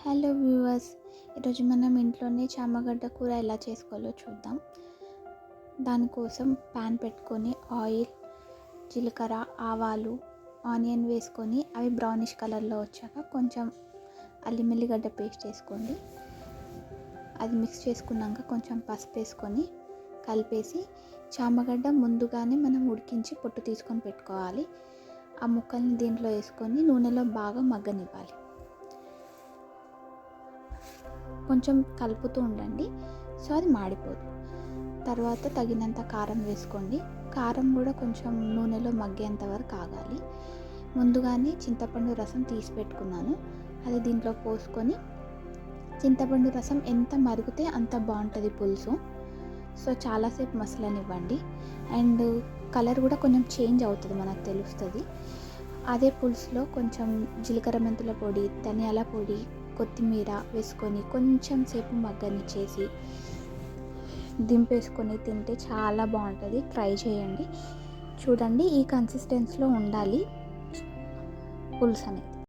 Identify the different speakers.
Speaker 1: Hello viewers, ఈరోజు మనం ఇంట్లోనే చామగడ్డ కూర ఎలా చేసుకోవాలో చూద్దాం. దానికోసం ప్యాన్ పెట్టుకొని ఆయిల్, జీలకర్ర, ఆవాలు, ఆనియన్ వేసుకొని అవి బ్రౌనిష్ కలర్లో వచ్చాక కొంచెం అల్లం ఎల్లిగడ్డ పేస్ట్ వేసుకోండి. అది మిక్స్ చేసుకున్నాక కొంచెం పసుపు వేసుకొని కలిపేసి చామగడ్డ ముందుగానే మనం ఉడికించి పొట్టు తీసుకొని పెట్టుకోవాలి. ఆ ముక్కల్ని దీంట్లో వేసుకొని నూనెలో బాగా మగ్గనివ్వాలి. కొంచెం కలుపుతూ ఉండండి, సో అది మాడిపోదు. తర్వాత తగినంత కారం వేసుకోండి. కారం కూడా కొంచెం నూనెలో మగ్గేంత వరకు ఆగాలి. ముందుగానే చింతపండు రసం తీసి పెట్టుకున్నాను, అది దీంట్లో పోసుకొని చింతపండు రసం ఎంత మరిగితే అంత బాగుంటుంది పులుసు. సో చాలాసేపు మసలనివ్వండి. అండ్ కలర్ కూడా కొంచెం చేంజ్ అవుతుంది, మనకు తెలుస్తుంది. అదే పులుసులో కొంచెం జీలకర్ర మెంతుల పొడి, ధనియాల పొడి, కొత్తిమీర వేసుకొని కొంచెం సేపు మగ్గనిచ్చేసి దింపేసుకొని తింటే చాలా బాగుంటుంది. ట్రై చేయండి. చూడండి, ఈ కన్సిస్టెన్సీలో ఉండాలి పులుసు అనేది.